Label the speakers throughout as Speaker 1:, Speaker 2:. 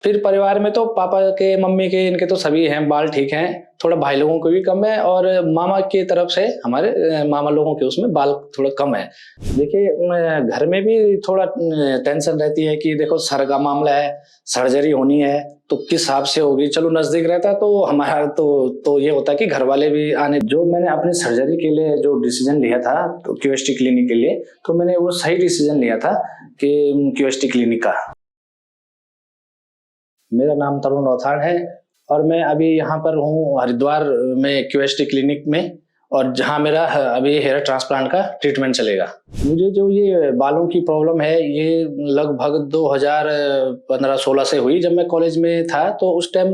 Speaker 1: फिर परिवार में तो पापा के, मम्मी के, इनके तो सभी हैं, बाल ठीक हैं, थोड़ा भाई लोगों को भी कम है और मामा की तरफ से हमारे मामा लोगों के उसमें बाल थोड़ा कम है। देखिए घर में भी थोड़ा टेंशन रहती है कि देखो सर का मामला है, सर्जरी होनी है तो किस हिसाब से होगी। चलो नजदीक रहता तो हमारा तो ये होता कि घर वाले भी आने। जो मैंने अपनी सर्जरी के लिए जो डिसीजन लिया था तो क्यूएसटी क्लिनिक के लिए, तो मैंने वो सही डिसीजन लिया था कि क्यूएसटी क्लिनिक का। मेरा नाम तरुण रौथाड़ है और मैं अभी यहाँ पर हूँ हरिद्वार में क्यूएसटी क्लिनिक में, और जहाँ मेरा अभी हेयर ट्रांसप्लांट का ट्रीटमेंट चलेगा। मुझे जो ये बालों की प्रॉब्लम है ये लगभग 2015-16 से हुई। जब मैं कॉलेज में था तो उस टाइम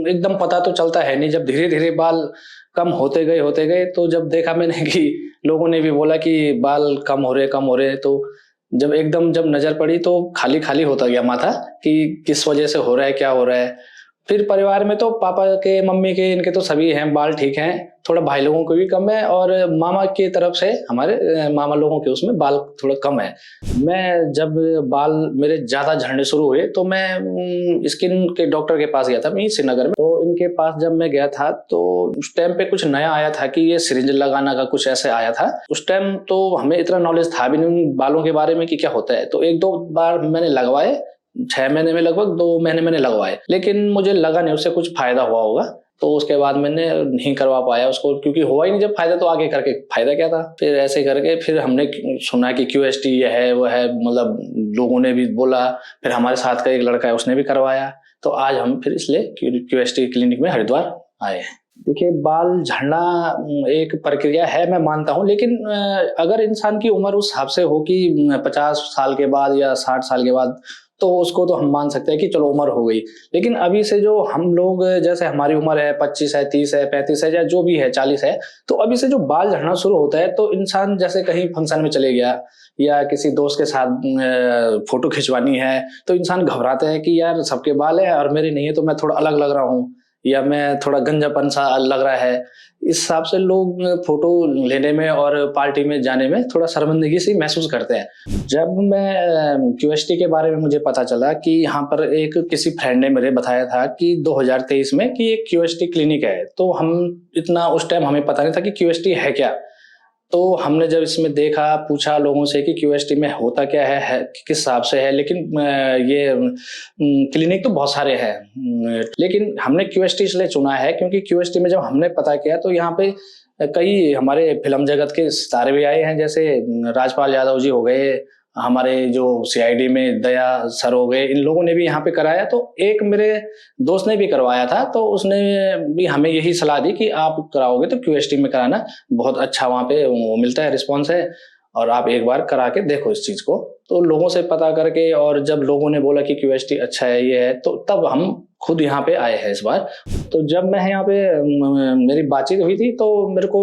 Speaker 1: एकदम पता तो चलता है नहीं, जब धीरे धीरे बाल कम होते गए तो जब देखा मैंने कि लोगों ने भी बोला कि बाल कम हो रहे, तो जब नजर पड़ी तो खाली खाली होता गया माथा कि किस वजह से हो रहा है, क्या हो रहा है। फिर परिवार में तो पापा के, मम्मी के, इनके तो सभी हैं, बाल ठीक हैं, थोड़ा भाई लोगों को भी कम है और मामा की तरफ से हमारे मामा लोगों के उसमें बाल थोड़ा कम है। मैं जब बाल मेरे ज्यादा झड़ने शुरू हुए तो मैं स्किन के डॉक्टर के पास गया था, मैं श्रीनगर में। तो इनके पास जब मैं गया था तो उस टाइम पे कुछ नया आया था कि ये सिरिंज लगाना का कुछ ऐसे आया था। उस टाइम तो हमें इतना नॉलेज था भी नहीं उन बालों के बारे में कि क्या होता है। तो 1-2 बार मैंने लगवाए, 6 महीने में लगभग 2 महीने मैंने लगवाए, लेकिन मुझे लगा नहीं उससे कुछ फायदा हुआ होगा। तो उसके बाद मैंने नहीं करवा पाया उसको, क्योंकि हुआ ही नहीं जब फायदा, तो आगे करके फायदा क्या था। फिर ऐसे करके फिर हमने सुना कि क्यूएसटी ये है वो है, मतलब लोगों ने भी बोला। फिर हमारे साथ का एक लड़का है उसने भी करवाया, तो आज हम फिर इसलिए क्यूएसटी क्लिनिक में हरिद्वार आए हैं। देखिए बाल झड़ना एक प्रक्रिया है, मैं मानता हूँ, लेकिन अगर इंसान की उम्र उस हिसाब से हो कि 50 साल के बाद या 60 साल के बाद, तो उसको तो हम मान सकते हैं कि चलो उम्र हो गई। लेकिन अभी से जो हम लोग, जैसे हमारी उम्र है 25 है, 30 है, 35 है, या जो भी है 40 है, तो अभी से जो बाल झड़ना शुरू होता है तो इंसान जैसे कहीं फंक्शन में चले गया या किसी दोस्त के साथ फोटो खिंचवानी है तो इंसान घबराता है कि यार सबके बाल है और मेरे नहीं है, तो मैं थोड़ा अलग लग रहा हूँ या मैं थोड़ा गंजापन सा लग रहा है। इस हिसाब से लोग फोटो लेने में और पार्टी में जाने में थोड़ा शर्मिंदगी सी महसूस करते हैं। जब मैं क्यूएसटी के बारे में मुझे पता चला कि यहाँ पर एक किसी फ्रेंड ने मेरे बताया था कि 2023 में कि एक क्यूएसटी क्लिनिक है, तो हम इतना उस टाइम हमें पता नहीं था कि क्यूएसटी है क्या। तो हमने जब इसमें देखा, पूछा लोगों से कि क्यूएसटी में होता क्या है किस हिसाब से है, लेकिन ये क्लिनिक तो बहुत सारे हैं, लेकिन हमने क्यूएसटी इसलिए चुना है क्योंकि क्यूएसटी में जब हमने पता किया तो यहाँ पे कई हमारे फिल्म जगत के सितारे भी आए हैं, जैसे राजपाल यादव जी हो गए, हमारे जो सीआईडी में दया सर हो गए, इन लोगों ने भी यहाँ पे कराया। तो एक मेरे दोस्त ने भी करवाया था, तो उसने भी हमें यही सलाह दी कि आप कराओगे तो क्यूएसटी में कराना, बहुत अच्छा वहाँ पे वो मिलता है, रिस्पॉन्स है, और आप एक बार करा के देखो इस चीज को। तो लोगों से पता करके और जब लोगों ने बोला कि क्यूएसटी अच्छा है ये है, तो तब हम खुद यहाँ पे आए हैं इस बार। तो जब मैं यहाँ पे मेरी बातचीत हुई थी तो मेरे को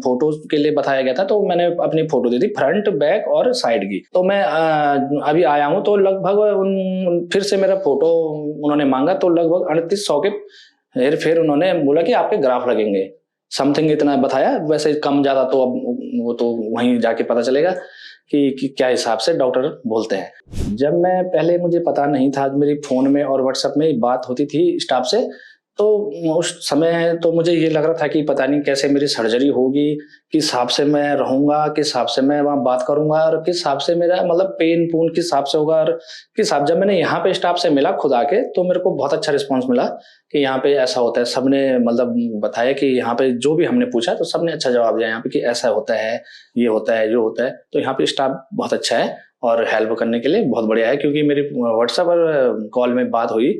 Speaker 1: फोटो के लिए बताया गया था, तो मैंने अपनी फोटो दी थी फ्रंट, बैक और साइड की। तो मैं अभी आया हूँ तो लगभग फिर से मेरा फोटो उन्होंने मांगा, तो लगभग 3800 के फिर उन्होंने बोला कि आपके ग्राफ लगेंगे, समथिंग इतना बताया। वैसे कम ज्यादा तो अब वो तो वहीं जाके पता चलेगा कि क्या हिसाब से डॉक्टर बोलते हैं। जब मैं पहले, मुझे पता नहीं था, मेरी फोन में और व्हाट्सएप में बात होती थी स्टाफ से, तो उस समय तो मुझे ये लग रहा था कि पता नहीं कैसे मेरी सर्जरी होगी, किस हिसाब से मैं रहूंगा, किस हिसाब से मैं वहाँ बात करूंगा, और किस हिसाब से मेरा मतलब पेन पून किस हिसाब से होगा, और किस हिसाब। जब मैंने यहाँ पे स्टाफ से मिला खुद आके, तो मेरे को बहुत अच्छा रिस्पॉन्स मिला कि यहाँ पे ऐसा होता है। सबने मतलब बताया कि यहाँ पे जो भी हमने पूछा तो सबने अच्छा जवाब दिया यहाँ पे कि ऐसा होता है, ये होता है, जो होता है। तो यहाँ पे स्टाफ बहुत अच्छा है और हेल्प करने के लिए बहुत बढ़िया है, क्योंकि मेरी व्हाट्सएप और कॉल में बात हुई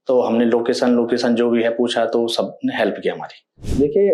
Speaker 1: तो हमने लोकेशन जो भी है पूछा, तो सबने हेल्प किया हमारी। देखिए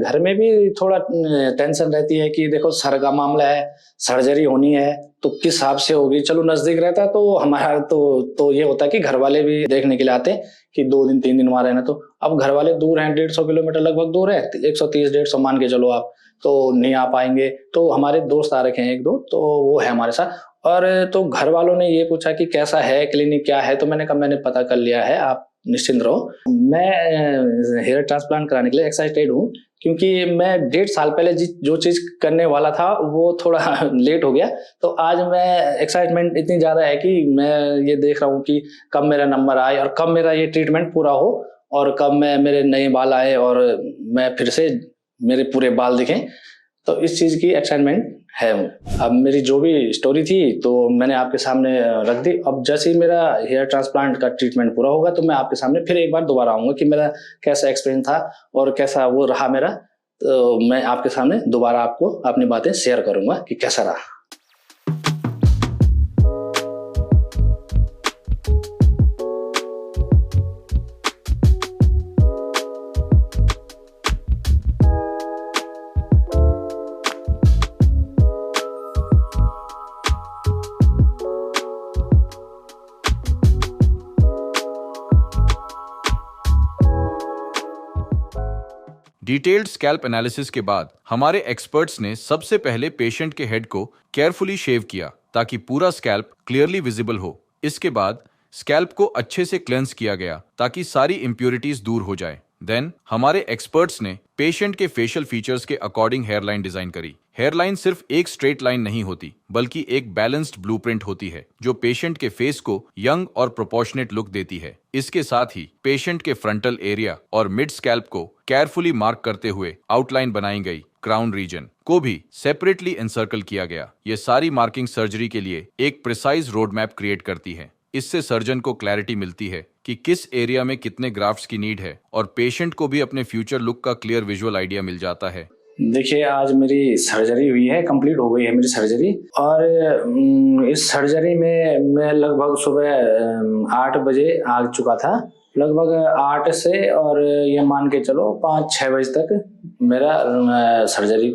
Speaker 1: घर में भी थोड़ा टेंशन रहती है कि देखो सर का मामला है, सर्जरी होनी है तो किस हिसाब से होगी। चलो नजदीक रहता तो हमारा तो ये होता कि घर वाले भी देखने के लिए आते कि 2 दिन 3 दिन वहां रहना। तो अब घर वाले दूर हैं, 150 किलोमीटर लगभग दूर है, 130-150 मान के चलो आप, तो नहीं आ पाएंगे। तो हमारे दोस्त आ रखे हैं 1-2, तो वो है हमारे साथ। और तो घर वालों ने ये पूछा कि कैसा है क्लिनिक, क्या है, तो मैंने कहा मैंने पता कर लिया है, आप निश्चिंत रहो। मैं हेयर ट्रांसप्लांट कराने के लिए एक्साइटेड हूँ, क्योंकि मैं 1.5 साल पहले जो चीज़ करने वाला था वो थोड़ा लेट हो गया। तो आज मैं एक्साइटमेंट इतनी ज़्यादा है कि मैं ये देख रहा हूँ कि कब मेरा नंबर आए और कब मेरा ये ट्रीटमेंट पूरा हो और कब मेरे नए बाल आए और मैं फिर से मेरे पूरे बाल दिखें। तो इस चीज़ की एक्साइटमेंट है। अब मेरी जो भी स्टोरी थी तो मैंने आपके सामने रख दी। अब जैसे ही मेरा हेयर ट्रांसप्लांट का ट्रीटमेंट पूरा होगा तो मैं आपके सामने फिर एक बार दोबारा आऊँगा कि मेरा कैसा एक्सपीरियंस था और कैसा वो रहा मेरा। तो मैं आपके सामने दोबारा आपको अपनी बातें शेयर करूँगा कि कैसा रहा।
Speaker 2: डिटेल्ड स्कैल्प एनालिसिस के बाद हमारे एक्सपर्ट्स ने सबसे पहले पेशेंट के हेड को केयरफुली शेव किया ताकि पूरा स्कैल्प क्लियरली विजिबल हो। इसके बाद स्कैल्प को अच्छे से क्लेंस किया गया ताकि सारी इम्प्योरिटीज दूर हो जाए। देन हमारे एक्सपर्ट्स ने पेशेंट के फेशियल फीचर्स के अकॉर्डिंग हेयरलाइन डिजाइन करी। हेयरलाइन सिर्फ एक स्ट्रेट लाइन नहीं होती बल्कि एक बैलेंस्ड ब्लूप्रिंट होती है जो पेशेंट के फेस को यंग और प्रोपोर्शनेट लुक देती है। इसके साथ ही पेशेंट के फ्रंटल एरिया और मिड स्कैल्प को केयरफुली मार्क करते हुए आउटलाइन बनाई गई। क्राउन रीजन को भी सेपरेटली एनसर्कल किया गया। ये सारी मार्किंग सर्जरी के लिए एक प्रिसाइज रोड मैप क्रिएट करती है। इससे सर्जन को क्लैरिटी मिलती है कि किस एरिया में कितने ग्राफ्ट्स की नीड है और पेशेंट को भी अपने फ्यूचर लुक का क्लियर विजुअल आइडिया मिल जाता है।
Speaker 1: देखिए, आज मेरी सर्जरी हुई है, कंप्लीट हो गई है मेरी सर्जरी। और इस सर्जरी में मैं लगभग सुबह 8 बजे आ चुका था। लगभग 8 से और ये मान के चलो 5-6 बजे तक मेरा सर्जरी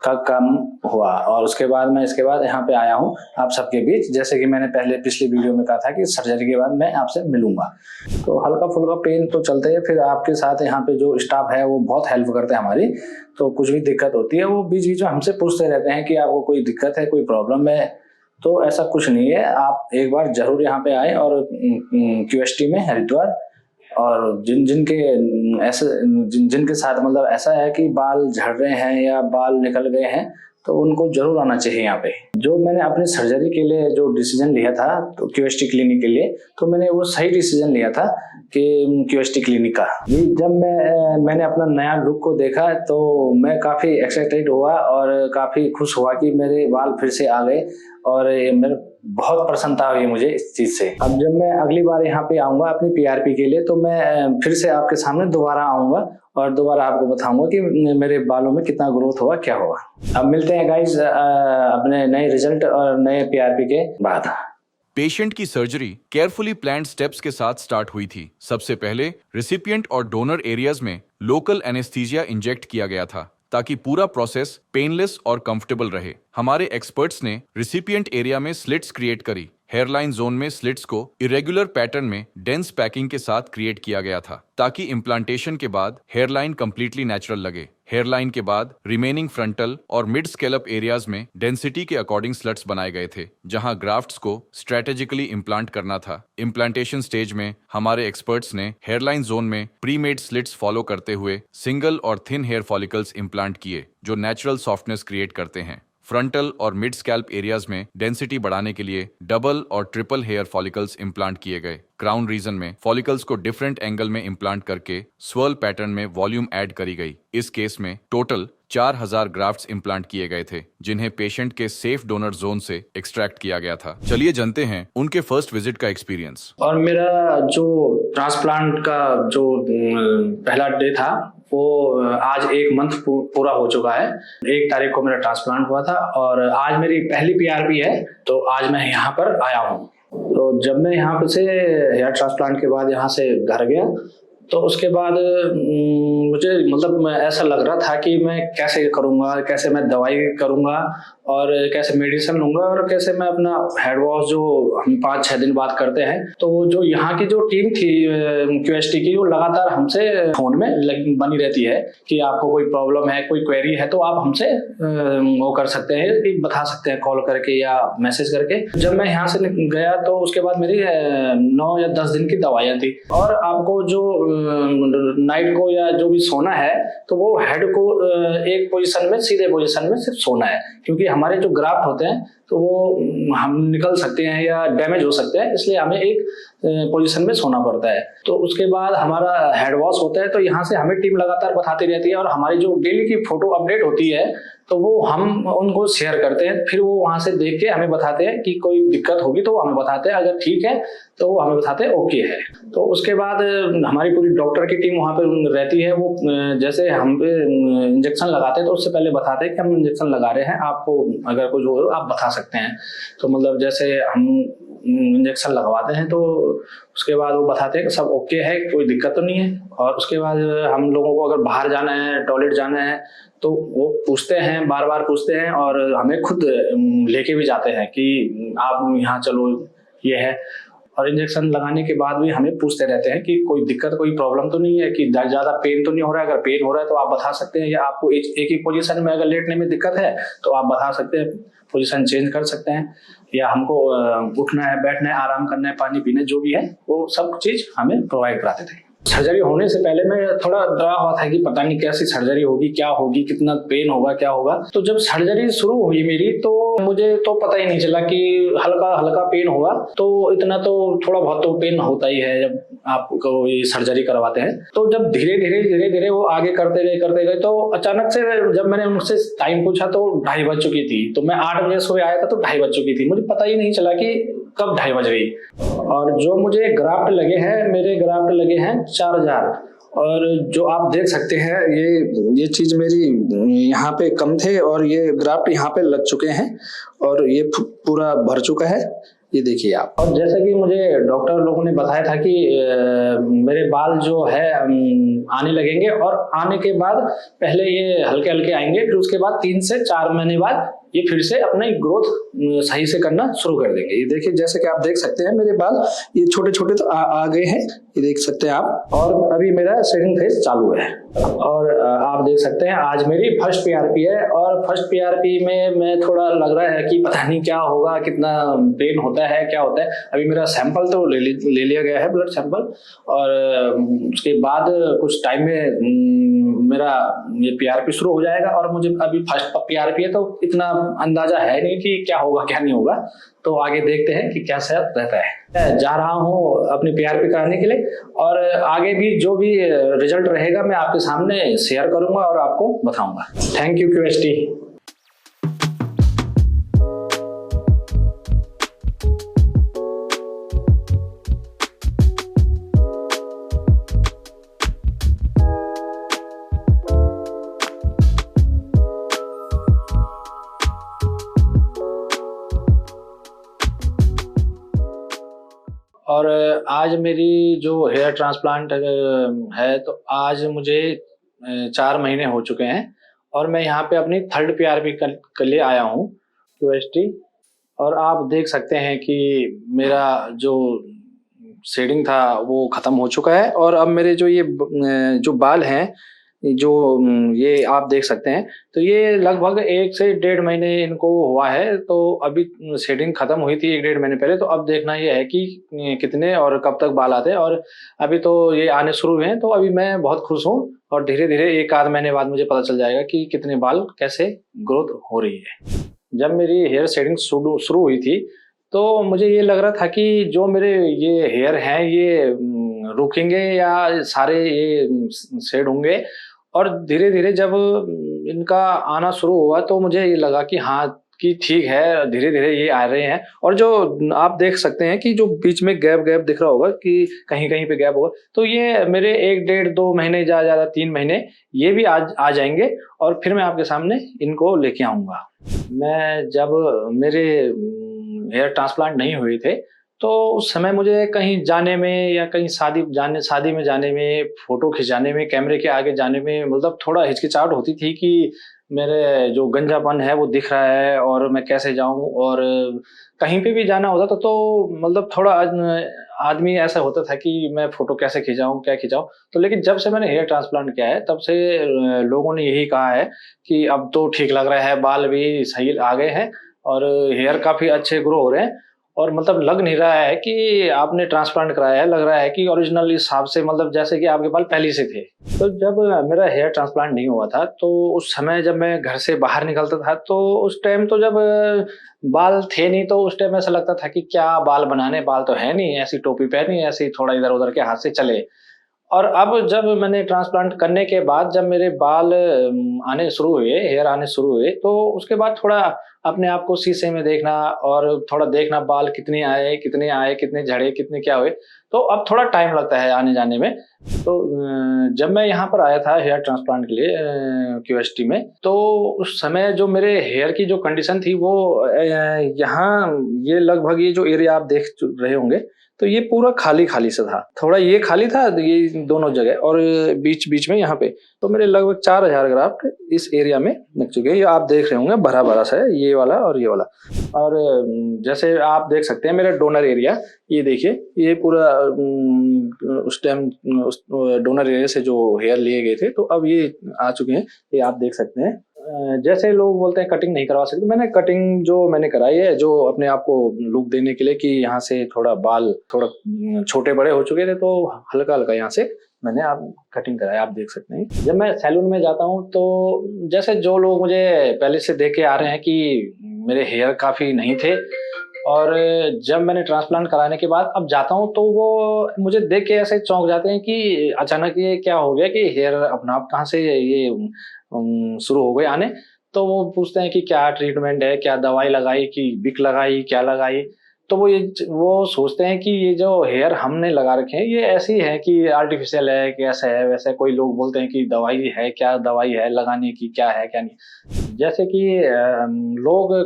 Speaker 1: का काम हुआ। और उसके बाद मैं इसके बाद यहाँ पे आया हूँ आप सबके बीच। जैसे कि मैंने पहले पिछली वीडियो में कहा था कि सर्जरी के बाद मैं आपसे मिलूंगा। तो हल्का फुल्का पेन तो चलता है, फिर आपके साथ यहाँ पे जो स्टाफ है वो बहुत हेल्प करते हैं हमारी। तो कुछ भी दिक्कत होती है वो बीच बीच में हमसे पूछते रहते हैं कि आपको कोई दिक्कत है, कोई प्रॉब्लम है। तो ऐसा कुछ नहीं है, आप एक बार जरूर यहाँ पे आए और QST में हरिद्वार, और जिनके साथ मतलब ऐसा है कि बाल झड़ रहे हैं या बाल निकल गए हैं तो उनको जरूर आना चाहिए यहाँ पे। जो मैंने अपनी सर्जरी के लिए जो डिसीजन लिया था तो QST क्लिनिक के लिए, तो मैंने वो सही डिसीजन लिया था कि QST क्लिनिक का। जब मैंने अपना नया लुक को देखा तो मैं काफ़ी एक्साइटेड हुआ और काफ़ी खुश हुआ कि मेरे बाल फिर से आ गए और मेरे बहुत प्रसन्नता हुई मुझे इस चीज़ से। अब जब मैं अगली बार यहाँ पे आऊँगा अपनी PRP के लिए तो मैं फिर से आपके सामने दोबारा आऊँगा और दोबारा आपको बताऊंगा कि मेरे बालों में कितना ग्रोथ हुआ, क्या हुआ। अब मिलते हैं गाइस अपने नए रिजल्ट और नए PRP के बाद।
Speaker 2: पेशेंट की सर्जरी केयरफुली प्लान्ड स्टेप्स के साथ स्टार्ट हुई थी। सबसे पहले रिसिपिएंट और डोनर एरियाज में लोकल एनेस्थीसिया इंजेक्ट किया गया था ताकि पूरा प्रोसेस पेनलेस और कंफर्टेबल रहे। हमारे एक्सपर्ट्स ने रिसिपिएंट एरिया में स्लिट्स क्रिएट करी। हेयरलाइन जोन में स्लिट्स को इरेगुलर पैटर्न में डेंस पैकिंग के साथ क्रिएट किया गया था ताकि इम्प्लांटेशन के बाद हेयरलाइन कंप्लीटली नेचुरल लगे। हेयरलाइन के बाद रिमेनिंग फ्रंटल और मिड स्केलप एरियाज में डेंसिटी के अकॉर्डिंग स्लट्स बनाए गए थे जहां ग्राफ्ट्स को स्ट्रेटेजिकली इम्प्लांट करना था। इम्प्लांटेशन स्टेज में हमारे एक्सपर्ट्स ने हेयरलाइन जोन में प्री मेड स्लिट्स फॉलो करते हुए सिंगल और थिन हेयर फॉलिकल्स इम्प्लांट किए जो नेचुरल सॉफ्टनेस क्रिएट करते हैं। फ्रंटल और मिड स्कैल्प एरियाज में डेंसिटी बढ़ाने के लिए डबल और ट्रिपल हेयर फॉलिकल्स इम्प्लांट किए गए। क्राउन रीजन में फॉलिकल्स को डिफरेंट एंगल में इम्प्लांट करके स्वर्ल पैटर्न में वॉल्यूम ऐड करी गई। इस केस में टोटल 4000 ग्राफ्ट्स इम्प्लांट किए गए थे जिन्हें पेशेंट के सेफ डोनर जोन से एक्सट्रैक्ट किया गया था। चलिए जानते हैं उनके फर्स्ट विजिट का एक्सपीरियंस।
Speaker 1: और मेरा जो ट्रांसप्लांट का जो पहला डे था वो आज 1 मंथ पूरा हो चुका है। 1 तारीख को मेरा ट्रांसप्लांट हुआ था और आज मेरी पहली PRP है। तो आज मैं यहाँ पर आया हूँ। तो जब मैं यहाँ पे से हेयर ट्रांसप्लांट के बाद यहाँ से घर गया तो उसके बाद मुझे मतलब ऐसा लग रहा था कि मैं कैसे करूँगा, कैसे मैं दवाई करूँगा और कैसे मेडिसिन लूंगा और कैसे मैं अपना हेड वॉश जो हम 5-6 दिन बाद करते हैं, तो वो जो यहाँ की जो टीम थी QST की, वो लगातार हमसे फोन में बनी रहती है कि आपको कोई प्रॉब्लम है, कोई क्वेरी है, तो आप हमसे वो कर सकते हैं, बता सकते हैं कॉल करके या मैसेज करके। जब मैं यहाँ से गया तो उसके बाद मेरी 9 या 10 दिन की दवाइयाँ थी। और आपको जो नाइट को या जो भी सोना है, तो वो हेड को एक पोजीशन में, सीधे पोजीशन में सिर्फ सोना है, क्योंकि हमारे जो ग्राफ्ट होते हैं तो वो हम निकल सकते हैं या डैमेज हो सकते हैं, इसलिए हमें एक पोजीशन में सोना पड़ता है। तो उसके बाद हमारा हेड वॉश होता है, तो यहाँ से हमें टीम लगातार बताती रहती है और हमारी जो डेली की फोटो अपडेट होती है तो वो हम उनको शेयर करते हैं। फिर वो वहां से देख के हमें बताते हैं कि कोई दिक्कत होगी तो वो हमें बताते हैं, अगर ठीक है तो वो हमें बताते हैं ओके है। तो उसके बाद हमारी पूरी डॉक्टर की टीम वहां पे रहती है। वो जैसे हम पे इंजेक्शन लगाते हैं तो उससे पहले बताते हैं कि हम इंजेक्शन लगा रहे हैं, आपको अगर कुछ हो आप बता सकते हैं। तो मतलब जैसे हम इंजेक्शन लगवाते हैं तो उसके बाद वो बताते हैं कि सब ओके है, कोई दिक्कत तो नहीं है। और उसके बाद हम लोगों को अगर बाहर जाना है, टॉयलेट जाना है, तो वो पूछते हैं, बार बार पूछते हैं और हमें खुद लेके भी जाते हैं कि आप यहाँ चलो, ये है। और इंजेक्शन लगाने के बाद भी हमें पूछते रहते हैं कि कोई दिक्कत, कोई प्रॉब्लम तो नहीं है, कि ज़्यादा पेन तो नहीं हो रहा है। अगर पेन हो रहा है तो आप बता सकते हैं, या आपको एक ही पोजीशन में अगर लेटने में दिक्कत है तो आप बता सकते हैं, पोजीशन चेंज कर सकते हैं, या हमको उठना है, बैठना है, आराम करना है, पानी पीना, जो भी है वो सब चीज़ हमें प्रोवाइड कराते थे। सर्जरी होने से पहले मैं थोड़ा डरा हुआ था कि पता नहीं कैसी सर्जरी होगी, क्या होगी, कितना पेन होगा, क्या होगा। तो जब सर्जरी शुरू हुई मेरी तो मुझे तो पता ही नहीं चला कि हल्का हल्का पेन होगा। तो इतना तो थोड़ा बहुत तो पेन होता ही है जब आपको ये सर्जरी करवाते हैं। तो जब धीरे धीरे वो आगे करते गए तो अचानक से जब मैंने उनसे टाइम पूछा तो 2:30 बज चुकी थी। तो मैं 8 बजे सुबह आया था तो 2:30 बज चुकी थी। मुझे पता ही नहीं चला कि कब 2:30 बज गई। और जो मुझे ग्राफ्ट लगे हैं, मेरे ग्राफ्ट लगे हैं 4000। और जो आप देख सकते हैं ये चीज मेरी यहाँ पे कम थे और ये ग्राफ्ट यहाँ पे लग चुके हैं और ये पूरा भर चुका है, ये देखिए आप। और जैसे कि मुझे डॉक्टर लोगों ने बताया था कि मेरे बाल जो है आने लगेंगे, और आने के बाद पहले ये हल्के हल्के आएंगे, फिर उसके बाद 3 से 4 महीने बाद ये फिर से अपना ग्रोथ सही से करना शुरू कर देंगे। ये देखिए, जैसे कि आप देख सकते हैं मेरे बाल ये छोटे छोटे तो आ गए हैं, ये देख सकते हैं आप। और अभी मेरा शेडिंग फेज चालू है। और आप देख सकते हैं आज मेरी फर्स्ट PRP है। और फर्स्ट PRP में मैं थोड़ा लग रहा है कि पता नहीं क्या होगा, कितना पेन होता है, क्या होता है। अभी मेरा सैंपल तो ले लिया गया है, ब्लड सैंपल। और उसके बाद कुछ टाइम में मेरा ये PRP शुरू हो जाएगा। और मुझे अभी फर्स्ट PRP है तो इतना अंदाजा है नहीं कि क्या होगा क्या नहीं होगा। तो आगे देखते हैं कि कैसा रहता है। मैं जा रहा हूँ अपनी PRP कराने के लिए, और आगे भी जो भी रिजल्ट रहेगा मैं आपके सामने शेयर करूंगा और आपको बताऊंगा। Thank you QST। और आज मेरी जो हेयर ट्रांसप्लांट है, तो आज मुझे 4 महीने हो चुके हैं और मैं यहाँ पे अपनी 3rd PRP के लिए आया हूँ QST। और आप देख सकते हैं कि मेरा जो शेडिंग था वो ख़त्म हो चुका है। और अब मेरे जो बाल हैं, जो ये आप देख सकते हैं, तो ये लगभग 1 से 1.5 महीने इनको हुआ है। तो अभी शेडिंग खत्म हुई थी 1-1.5 महीने पहले। तो अब देखना ये है कि कितने और कब तक बाल आते हैं। और अभी तो ये आने शुरू हुए हैं, तो अभी मैं बहुत खुश हूँ। और धीरे धीरे 1-आध महीने बाद मुझे पता चल जाएगा कि कितने बाल कैसे ग्रोथ हो रही है। जब मेरी हेयर शेडिंग शुरू हुई थी तो मुझे ये लग रहा था कि जो मेरे ये हेयर हैं ये रुकेंगे या सारे ये शेड होंगे। और धीरे धीरे जब इनका आना शुरू हुआ तो मुझे ये लगा कि हाँ, कि ठीक है, धीरे धीरे ये आ रहे हैं। और जो आप देख सकते हैं कि जो बीच में गैप दिख रहा होगा कि कहीं कहीं पे गैप होगा, तो ये मेरे 1-1.5-2 महीने, ज़्यादा 3 महीने ये भी आ जाएंगे। और फिर मैं आपके सामने इनको लेके आऊँगा। मैं जब मेरे हेयर ट्रांसप्लांट नहीं हुए थे तो उस समय मुझे कहीं जाने में या कहीं शादी में जाने में, फोटो खिंचाने में, कैमरे के आगे जाने में मतलब थोड़ा हिचकिचाहट होती थी कि मेरे जो गंजापन है वो दिख रहा है, और मैं कैसे जाऊं, और कहीं पे भी जाना होता था तो मतलब थोड़ा आदमी ऐसा होता था कि मैं फोटो कैसे खिंचाऊं, क्या खिंचाऊं। तो लेकिन जब से मैंने हेयर ट्रांसप्लांट किया है तब से लोगों ने यही कहा है कि अब तो ठीक लग रहा है, बाल भी सही आ गए हैं और हेयर काफी अच्छे ग्रो हो रहे हैं, और मतलब लग नहीं रहा है कि आपने ट्रांसप्लांट कराया है, लग रहा है कि ओरिजिनल हिसाब से, मतलब जैसे कि आपके बाल पहले से थे। तो जब मेरा हेयर ट्रांसप्लांट नहीं हुआ था तो उस समय जब मैं घर से बाहर निकलता था तो उस टाइम तो जब बाल थे नहीं तो उस टाइम ऐसा लगता था कि क्या बाल बनाने, बाल तो है नहीं, ऐसी टोपी पहनी, ऐसे ही थोड़ा इधर उधर के हाथ से चले। और अब जब मैंने ट्रांसप्लांट करने के बाद जब मेरे बाल आने शुरू हुए, हेयर आने शुरू हुए, तो उसके बाद थोड़ा अपने आप को शीशे में देखना और थोड़ा देखना बाल कितने आए, कितने झड़े, कितने क्या हुए। तो अब थोड़ा टाइम लगता है आने-जाने में। तो जब मैं यहाँ पर आया था हेयर ट्रांसप्लांट के लिए क्यूएसटी में, तो उस समय जो मेरे हेयर की जो कंडीशन थी वो यहाँ ये लगभग ये जो एरिया आप देख रहे होंगे, तो ये पूरा खाली-खाली सा था। थोड़ा ये खाली था, ये दोनों जगह, और बीच-बीच में यहाँ पे, तो मेरे लगभग 4000 ग्राफ्ट इस एरिया में लग चुके हैं। ये आप देख रहे होंगे भरा-भरा सा है, ये वाला और ये वाला। और जैसे आप देख सकते हैं मेरा डोनर एरिया, ये देखिए, ये पूरा उस टाइम उस डोनर एरिया से जो हेयर लिए गए थे, तो अब ये आ चुके हैं, ये आप देख सकते हैं। जैसे लोग बोलते हैं कटिंग नहीं करवा सकते, मैंने कटिंग जो मैंने कराई है, जो अपने आप को लुक देने के लिए कि यहाँ से थोड़ा बाल थोड़ा छोटे बड़े हो चुके थे, तो हल्का-हल्का यहाँ से मैंने आप कटिंग कराया, आप देख सकते हैं। जब मैं सैलून में जाता हूँ तो जैसे जो लोग मुझे पहले से देख के आ रहे हैं कि मेरे हेयर काफ़ी नहीं थे, और जब मैंने ट्रांसप्लांट कराने के बाद अब जाता हूँ तो वो मुझे देख के ऐसे चौंक जाते हैं कि अचानक ये क्या हो गया कि हेयर अपना आप कहाँ से ये शुरू हो गए आने। तो वो पूछते हैं कि क्या ट्रीटमेंट है, क्या दवाई लगाई, कि विक लगाई, क्या लगाई। तो वो सोचते हैं कि ये जो हेयर हमने लगा रखे हैं ये ऐसी है कि आर्टिफिशियल है, कि ऐसा है वैसा है। कोई लोग बोलते हैं कि दवाई है, क्या दवाई है लगाने की, क्या है क्या नहीं। जैसे कि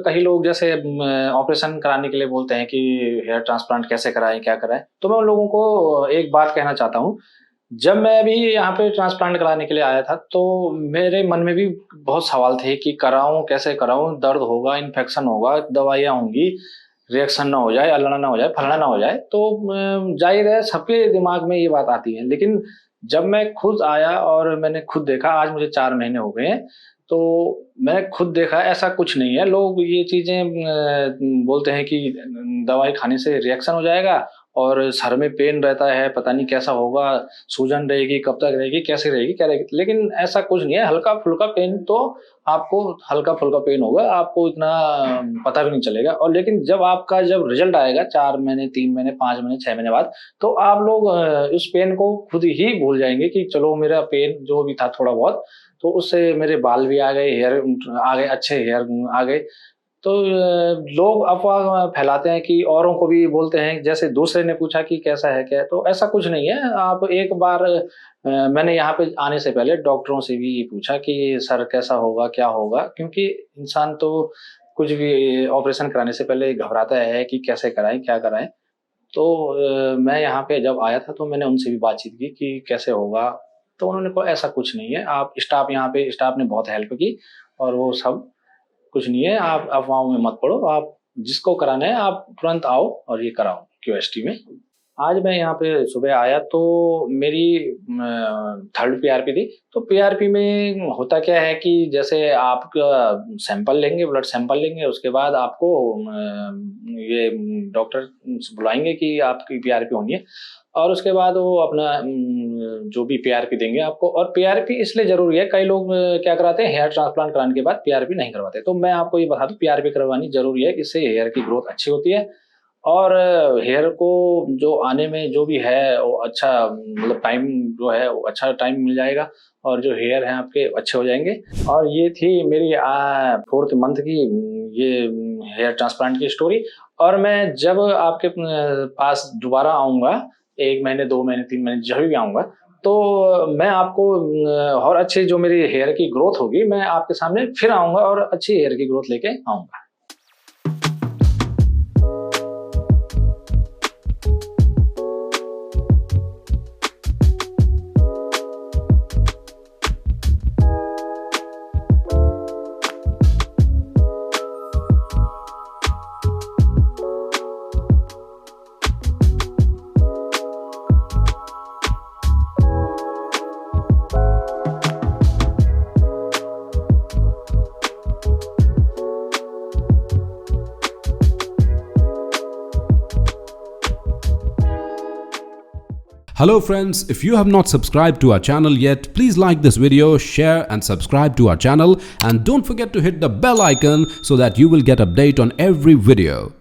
Speaker 1: कई लोग जैसे ऑपरेशन कराने के लिए बोलते हैं कि हेयर ट्रांसप्लांट कैसे कराएं, क्या कराएं। तो मैं उन लोगों को एक बात कहना चाहता हूँ। जब मैं भी यहाँ पे ट्रांसप्लांट कराने के लिए आया था तो मेरे मन में भी बहुत सवाल थे कि कराऊं, कैसे कराऊं, दर्द होगा, इन्फेक्शन होगा, दवाइयाँ होंगी, रिएक्शन ना हो जाए, अल्लड़ा ना हो जाए, फलाना ना हो जाए। तो जाहिर है सबके दिमाग में ये बात आती है। लेकिन जब मैं खुद आया और मैंने खुद देखा, आज मुझे 4 महीने हो गए हैं, तो मैंने खुद देखा ऐसा कुछ नहीं है। लोग ये चीज़ें बोलते हैं कि दवाई खाने से रिएक्शन हो जाएगा और सर में पेन रहता है, पता नहीं कैसा होगा, सूजन रहेगी, कब तक रहेगी, कैसे रहेगी, क्या रहेगी। लेकिन ऐसा कुछ नहीं है, हल्का-फुल्का पेन तो आपको हल्का-फुल्का पेन होगा, आपको इतना पता भी नहीं चलेगा। और लेकिन जब रिज़ल्ट आएगा 4 महीने, 3 महीने, 5 महीने, 6 महीने बाद, तो आप लोग उस पेन को खुद ही भूल जाएँगे कि चलो मेरा पेन जो भी था थोड़ा बहुत, तो उससे मेरे बाल भी आ गए, हेयर आ गए, अच्छे हेयर आ गए। तो लोग अफ़वाह फैलाते हैं कि औरों को भी बोलते हैं, जैसे दूसरे ने पूछा कि कैसा है क्या है? तो ऐसा कुछ नहीं है। आप एक बार मैंने यहाँ पे आने से पहले डॉक्टरों से भी पूछा कि सर कैसा होगा, क्या होगा? क्योंकि इंसान तो कुछ भी ऑपरेशन कराने से पहले घबराता है कि कैसे कराएँ, क्या कराएँ? तो मैं यहाँ पे जब आया था तो मैंने उनसे भी बातचीत की कि कैसे होगा? तो उन्होंने कहा ऐसा कुछ नहीं है, आप स्टाफ ने बहुत हेल्प की, और वो सब कुछ नहीं है, आप अफ़वाहों में मत पड़ो, आप जिसको कराना है आप तुरंत आओ और ये कराओ क्यूएसटी में। आज मैं यहाँ पे सुबह आया तो मेरी 3rd पीआरपी थी। तो पीआरपी में होता क्या है कि जैसे आपका सैंपल लेंगे, ब्लड सैंपल लेंगे, उसके बाद आपको ये डॉक्टर बुलाएँगे कि आपकी पीआरपी होनी है, और उसके बाद वो अपना जो भी पीआरपी देंगे आपको। और पीआरपी इसलिए ज़रूरी है, कई लोग क्या कराते हैं हेयर ट्रांसप्लांट कराने के बाद पीआरपी नहीं करवाते। तो मैं आपको ये बता दूँ पीआरपी करवानी ज़रूरी है, इससे हेयर की ग्रोथ अच्छी होती है, और हेयर को जो आने में जो भी है वो अच्छा, मतलब टाइम जो है वो अच्छा टाइम मिल जाएगा, और जो हेयर हैं आपके अच्छे हो जाएँगे। और ये थी मेरी 4th मंथ की ये हेयर ट्रांसप्लांट की स्टोरी। और मैं जब आपके पास दोबारा आऊँगा, 1 महीने, 2 महीने, 3 महीने जभी भी आऊँगा, तो मैं आपको और अच्छी जो मेरी हेयर की ग्रोथ होगी, मैं आपके सामने फिर आऊँगा और अच्छी हेयर की ग्रोथ लेके आऊँगा।
Speaker 3: Hello friends, if you have not subscribed to our channel yet, please like this video, share and subscribe to our channel, and don't forget to hit the bell icon so that you will get update on every video.